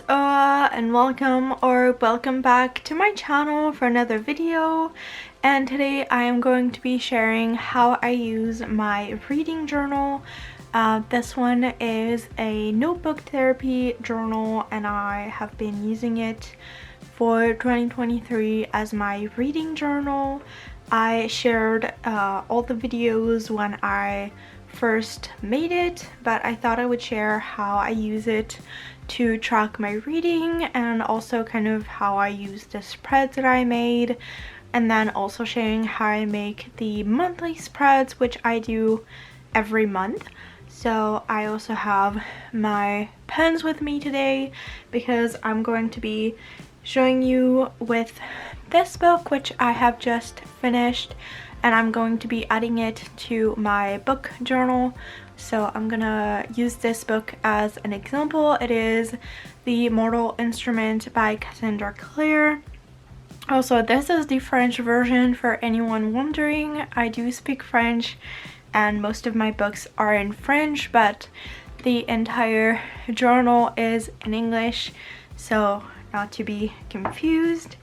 and welcome back to my channel for another video. And today I am going to be sharing how I use my reading journal. This one is a notebook therapy journal and I have been using it for 2023 as my reading journal. I shared all the videos when I first made it, but I thought I would share how I use it to track my reading and also kind of how I use the spreads that I made, and then also sharing how I make the monthly spreads, which I do every month. So I also have my pens with me today because I'm going to be showing you with this book, which I have just finished, and I'm going to be adding it to my book journal. So I'm gonna use this book as an example. It is The Mortal Instrument by Cassandra Clare. Also, this is the French version for anyone wondering. I do speak French and most of my books are in French, but the entire journal is in English, so not to be confused.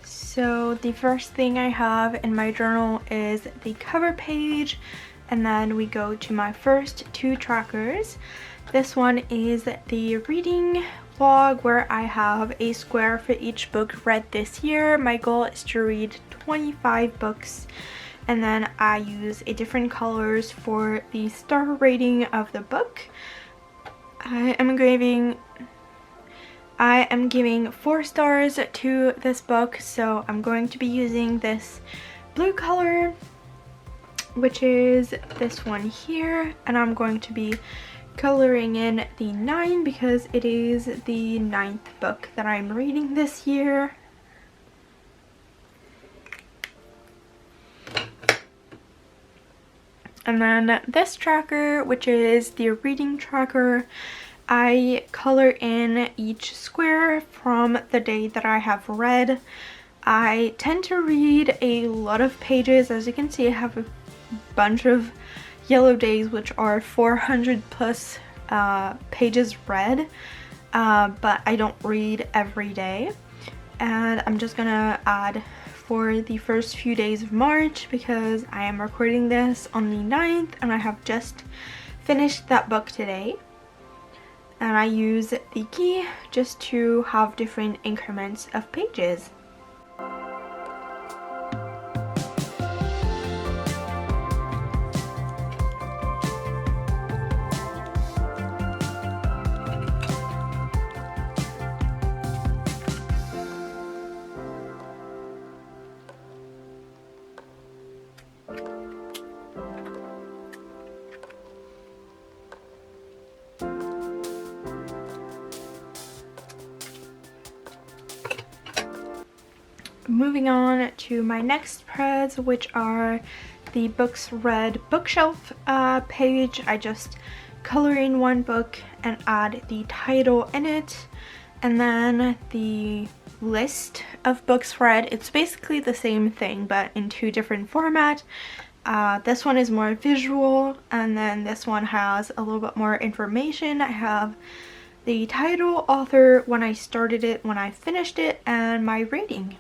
So the first thing I have in my journal is the cover page, and then we go to my first two trackers. This one is the reading log, where I have a square for each book read this year. My goal is to read 25 books, and then I use a different colors for the star rating of the book. I am giving 4 stars to this book, so I'm going to be using this blue color, which is this one here, and I'm going to be coloring in the 9 because it is the 9th book that I'm reading this year. And then this tracker, which is the reading tracker, I color in each square from the day that I have read. I tend to read a lot of pages. As you can see, I have a bunch of yellow days, which are 400 plus pages read, but I don't read every day. And I'm just gonna add for the first few days of March because I am recording this on the 9th and I have just finished that book today. And I use the key just to have different increments of pages. Moving on to my next spreads, which are the books read bookshelf page. I just color in one book and add the title in it, and then the list of books read. It's basically the same thing but in 2 different formats. This one is more visual, and then this one has a little bit more information. I have the title, author, when I started it, when I finished it, and my rating.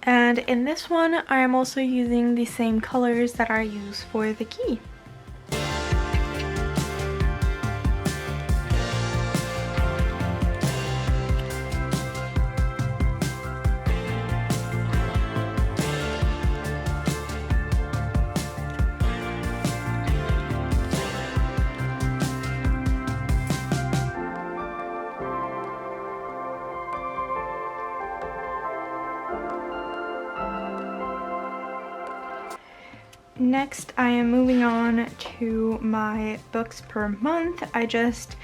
And in this one, I am also using the same colors that I use for the key. Next, I am moving on to my books per month. I just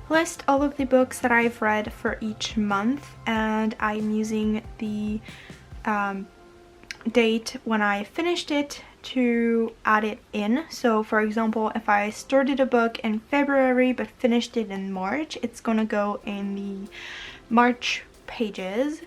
list all of the books that I've read for each month, and I'm using the date when I finished it to add it in. So for example, if I started a book in February but finished it in March, it's gonna go in the March pages.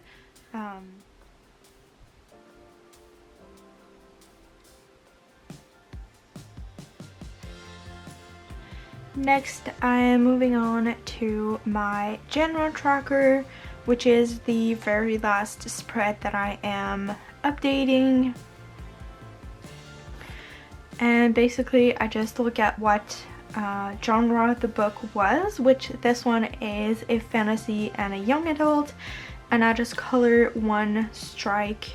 Next, I am moving on to my genre tracker, which is the very last spread that I am updating. And basically I just look at what genre the book was, which this one is a fantasy and a young adult, and I just color one strike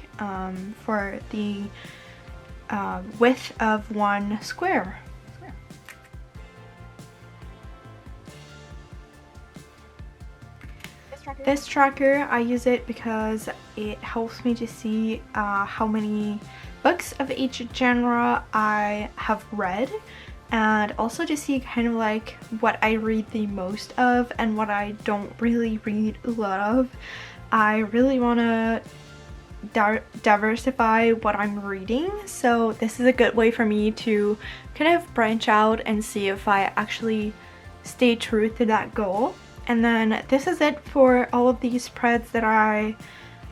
for the width of one square. This tracker, I use it because it helps me to see how many books of each genre I have read, and also to see kind of like what I read the most of and what I don't really read a lot of. I really want to diversify what I'm reading, so this is a good way for me to kind of branch out and see if I actually stay true to that goal. And then this is it for all of these spreads that I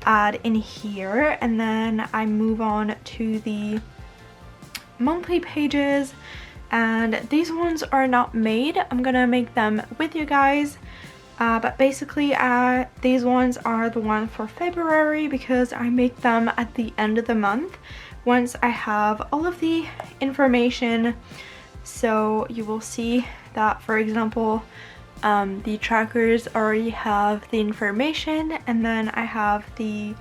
add in here, and then I move on to the monthly pages, and these ones are not made. I'm gonna make them with you guys, but basically these ones are the one for February because I make them at the end of the month once I have all of the information. So you will see that, for example, the trackers already have the information, and then I have the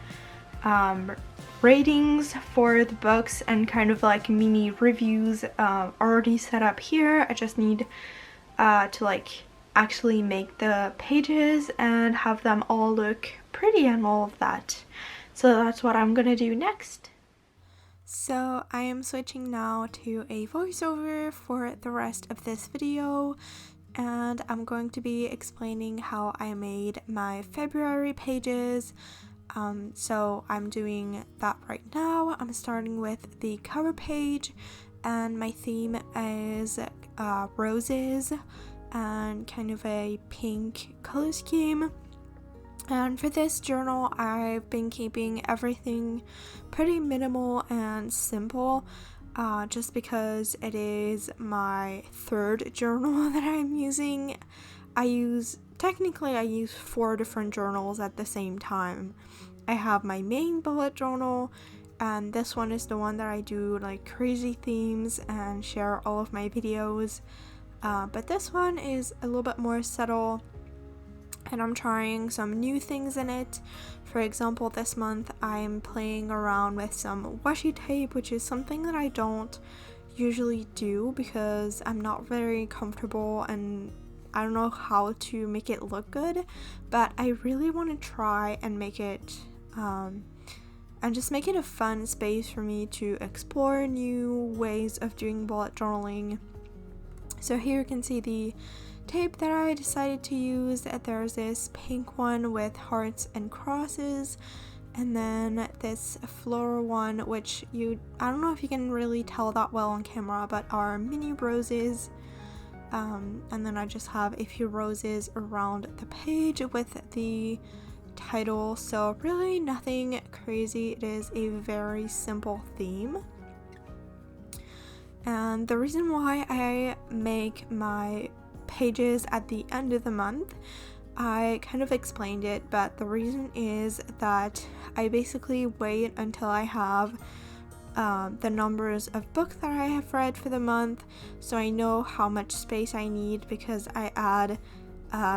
ratings for the books and kind of like mini reviews already set up here. I just need to like actually make the pages and have them all look pretty and all of that. So that's what I'm gonna do next. So I am switching now to a voiceover for the rest of this video, and I'm going to be explaining how I made my February pages. So I'm doing that right now. I'm starting with the cover page, and my theme is roses and kind of a pink color scheme. And for this journal, I've been keeping everything pretty minimal and simple. Just because it is my third journal that I'm using. I use 4 different journals at the same time. I have my main bullet journal, and this one is the one that I do like crazy themes and share all of my videos. But this one is a little bit more subtle, and I'm trying some new things in it. For example, this month I'm playing around with some washi tape, which is something that I don't usually do because I'm not very comfortable and I don't know how to make it look good, but I really want to try and make it and just make it a fun space for me to explore new ways of doing bullet journaling. So here you can see the tape that I decided to use. There's this pink one with hearts and crosses, and then this floral one, which I don't know if you can really tell that well on camera, but are mini roses. And then I just have a few roses around the page with the title, so really nothing crazy. It is a very simple theme. And the reason why I make my pages at the end of the month, I kind of explained it, but the reason is that I basically wait until I have the numbers of books that I have read for the month, so I know how much space I need, because I add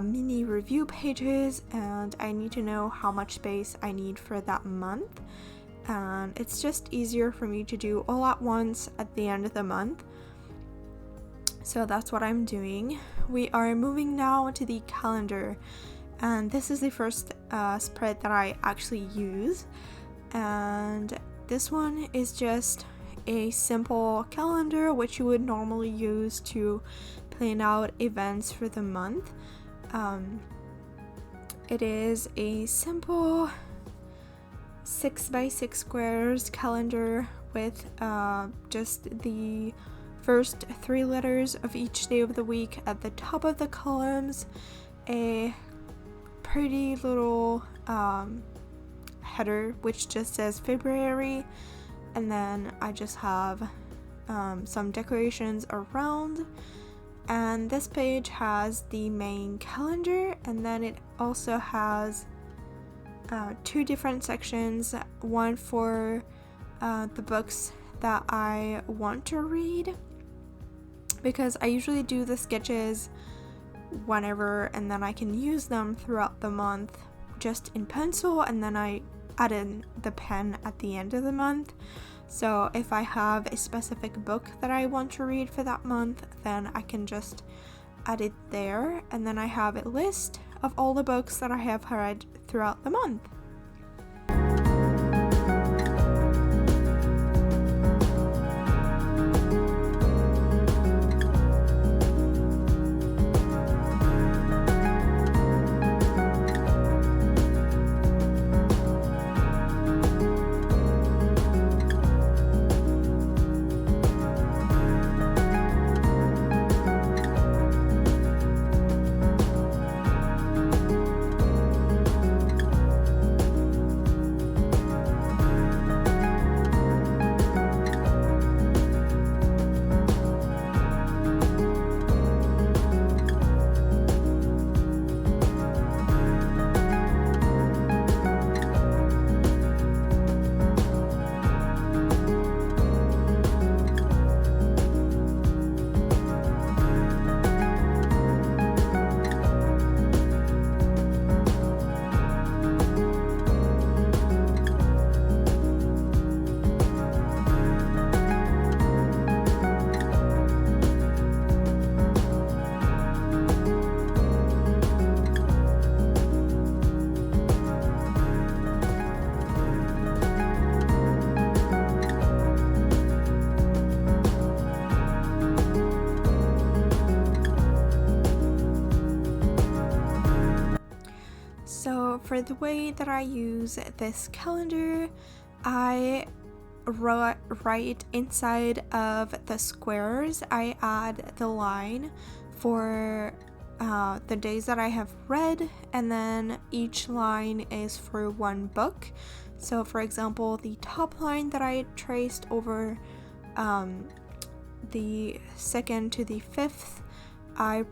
mini review pages and I need to know how much space I need for that month, and it's just easier for me to do all at once at the end of the month. So that's what I'm doing. We are moving now to the calendar, and this is the first spread that I actually use, and this one is just a simple calendar which you would normally use to plan out events for the month. It is a simple 6x6 squares calendar with just the first 3 letters of each day of the week at the top of the columns, a pretty little header which just says February, and then I just have some decorations around, and this page has the main calendar, and then it also has two different sections, one for the books that I want to read, because I usually do the sketches whenever, and then I can use them throughout the month just in pencil, and then I add in the pen at the end of the month. So if I have a specific book that I want to read for that month, then I can just add it there, and then I have a list of all the books that I have read throughout the month. So for the way that I use this calendar, I write inside of the squares, I add the line for the days that I have read, and then each line is for one book. So for example, the top line that I traced over the 2nd to the 5th, I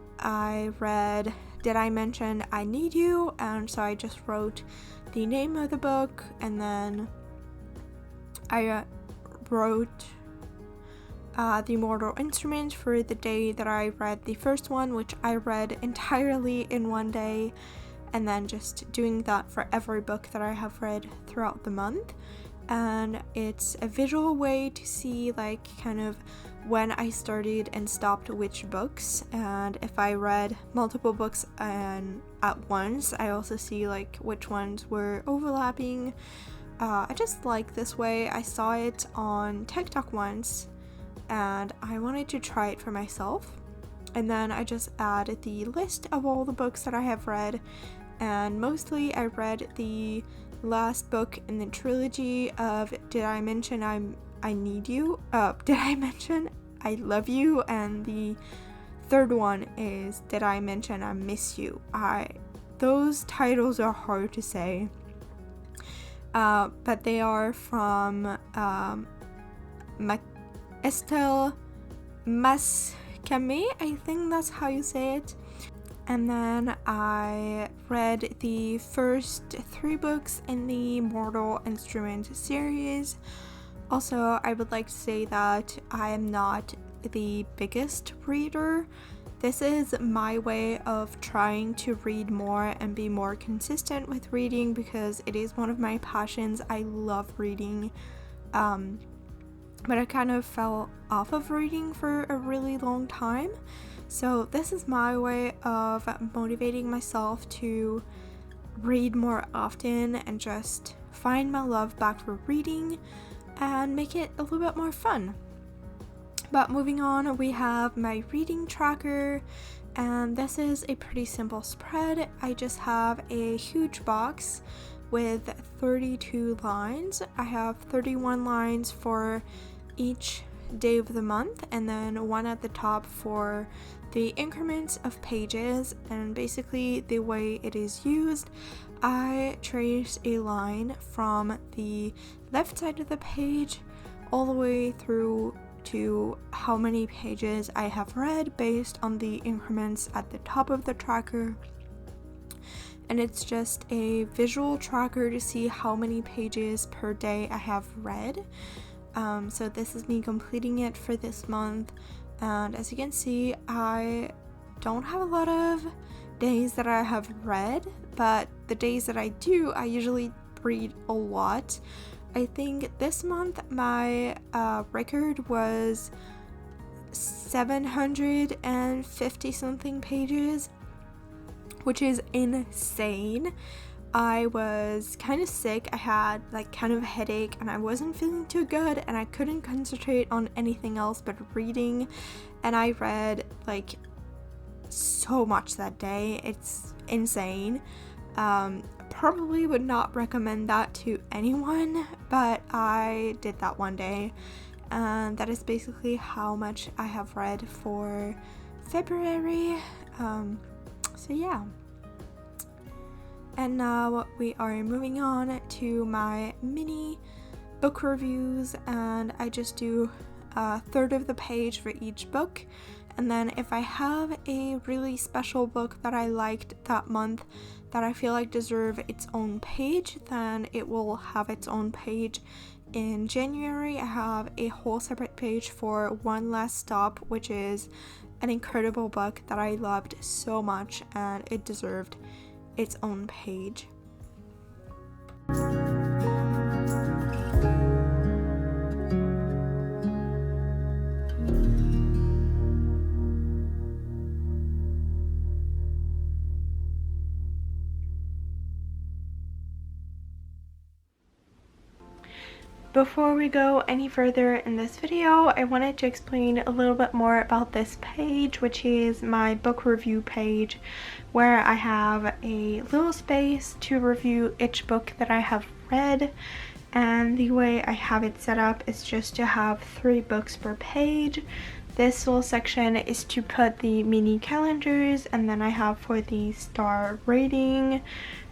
read Did I Mention I Need You? And so I just wrote the name of the book, and then I wrote the mortal instrument for the day that I read the first one, which I read entirely in one day, and then just doing that for every book that I have read throughout the month. And it's a visual way to see like kind of when I started and stopped which books, and if I read multiple books at once, I also see like which ones were overlapping. I just like this way. I saw it on TikTok once and I wanted to try it for myself, and then I just added the list of all the books that I have read, and mostly I read the last book in the trilogy of Did I Mention I Need You? Did I Mention I Love You? And the third one is Did I Mention I Miss You? Those titles are hard to say, but they are from Estelle Mascame, I think that's how you say it. And then I read the first 3 books in the Mortal Instrument series. Also, I would like to say that I am not the biggest reader. This is my way of trying to read more and be more consistent with reading, because it is one of my passions. I love reading, but I kind of fell off of reading for a really long time. So this is my way of motivating myself to read more often and just find my love back for reading and make it a little bit more fun. But moving on, we have my reading tracker, and this is a pretty simple spread. I just have a huge box with 32 lines. I have 31 lines for each day of the month, and then one at the top for the increments of pages. And basically the way it is used, I trace a line from the left side of the page all the way through to how many pages I have read based on the increments at the top of the tracker. And it's just a visual tracker to see how many pages per day I have read. So this is me completing it for this month, and as you can see, I don't have a lot of days that I have read, but the days that I do, I usually read a lot. I think this month my record was 750 something pages, which is insane. I was kind of sick. I had like kind of a headache and I wasn't feeling too good, and I couldn't concentrate on anything else but reading, and I read like so much that day. It's insane. Probably would not recommend that to anyone, but I did that one day, and that is basically how much I have read for February. So yeah. And now we are moving on to my mini book reviews, and I just do a third of the page for each book. And then if I have a really special book that I liked that month that I feel like deserve its own page, then it will have its own page. In January, I have a whole separate page for One Last Stop, which is an incredible book that I loved so much, and it deserved its own page. Before we go any further in this video, I wanted to explain a little bit more about this page, which is my book review page, where I have a little space to review each book that I have read. And the way I have it set up is just to have 3 books per page. This little section is to put the mini calendars, and then I have for the star rating,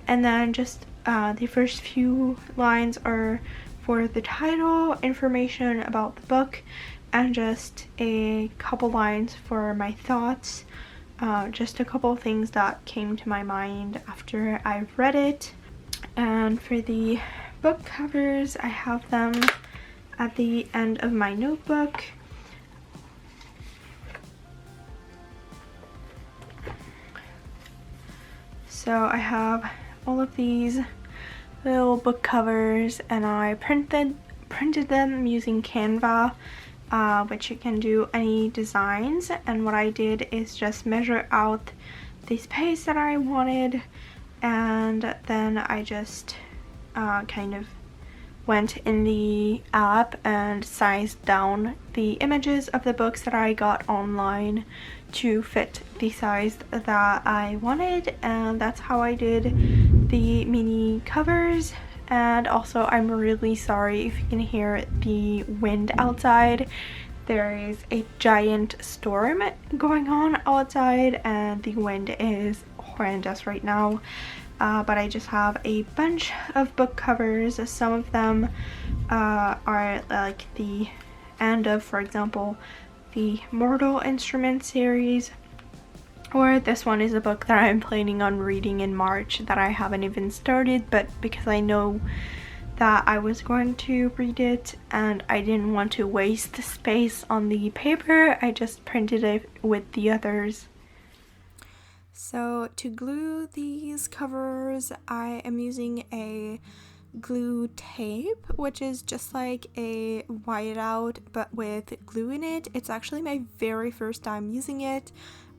and then just the first few lines are for the title, information about the book, and just a couple lines for my thoughts. Just a couple things that came to my mind after I read it. And for the book covers, I have them at the end of my notebook. So I have all of these little book covers, and I printed them using Canva, which you can do any designs. And what I did is just measure out the space that I wanted, and then I just kind of went in the app and sized down the images of the books that I got online to fit the size that I wanted, and that's how I did the mini covers. And also, I'm really sorry if you can hear the wind outside. There is a giant storm going on outside and the wind is horrendous right now. But I just have a bunch of book covers. Some of them are like the end of, for example, the Mortal Instruments series, or this one is a book that I'm planning on reading in March that I haven't even started, but because I know that I was going to read it and I didn't want to waste the space on the paper, I just printed it with the others. So to glue these covers, I am using a glue tape, which is just like a whiteout but with glue in it. It's actually my very first time using it.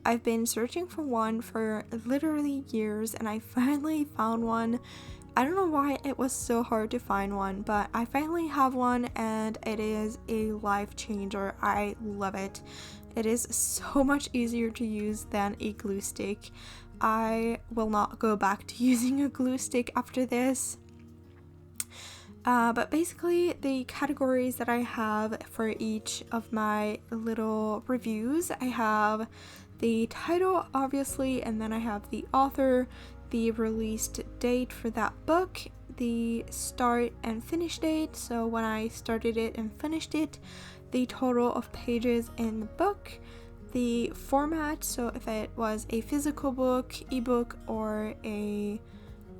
I've been searching for one for literally years and I finally found one. I don't know why it was so hard to find one, but I finally have one and it is a life changer. I love it. It is so much easier to use than a glue stick. I will not go back to using a glue stick after this. But basically the categories that I have for each of my little reviews, I have the title obviously, and then I have the author, the released date for that book, the start and finish date, so when I started it and finished it, the total of pages in the book, the format, so if it was a physical book, ebook, or a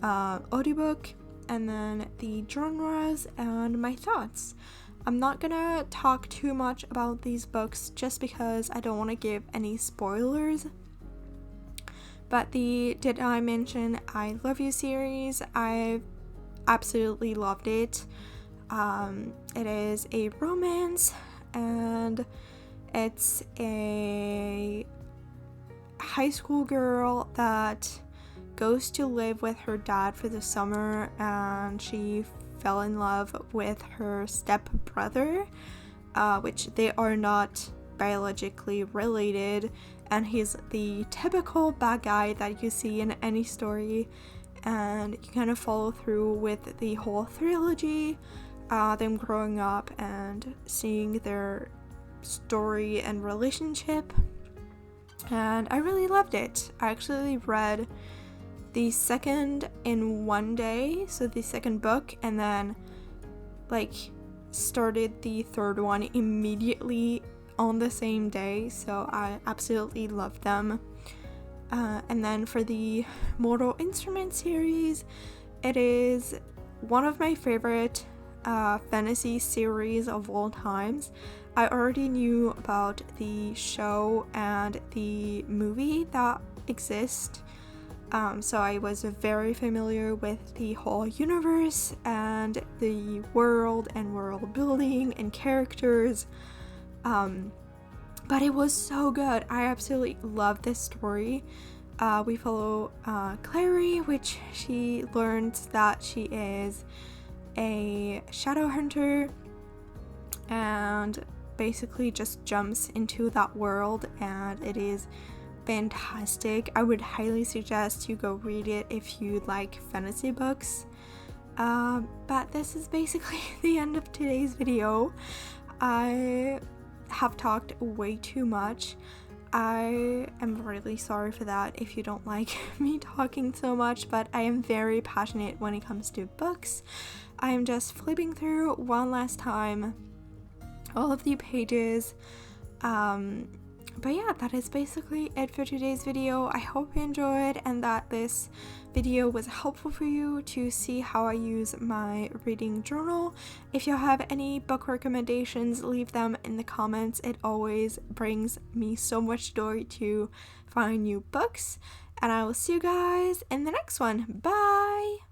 audiobook, and then the genres and my thoughts. I'm not gonna talk too much about these books just because I don't want to give any spoilers. But the Did I Mention I Love You series, I absolutely loved it. It is a romance, and it's a high school girl that goes to live with her dad for the summer, and she fell in love with her stepbrother, which they are not biologically related, and he's the typical bad guy that you see in any story, and you kind of follow through with the whole trilogy, them growing up and seeing their story and relationship, and I really loved it. I actually read the second in one day, so the second book, and then started the third one immediately on the same day, so I absolutely loved them. And then for the Mortal Instruments series, it is one of my favorite fantasy series of all times. I already knew about the show and the movie that exist, so I was very familiar with the whole universe and the world and world building and characters, but it was so good. I absolutely love this story. We follow Clary, which she learns that she is a shadow hunter and basically just jumps into that world, and it is fantastic. I would highly suggest you go read it if you like fantasy books. But this is basically the end of today's video. I have talked way too much. I am really sorry for that if you don't like me talking so much, but I am very passionate when it comes to books. I am just flipping through one last time all of the pages. But yeah, that is basically it for today's video. I hope you enjoyed and that this video was helpful for you to see how I use my reading journal. If you have any book recommendations, leave them in the comments. It always brings me so much joy to find new books. And I will see you guys in the next one. Bye!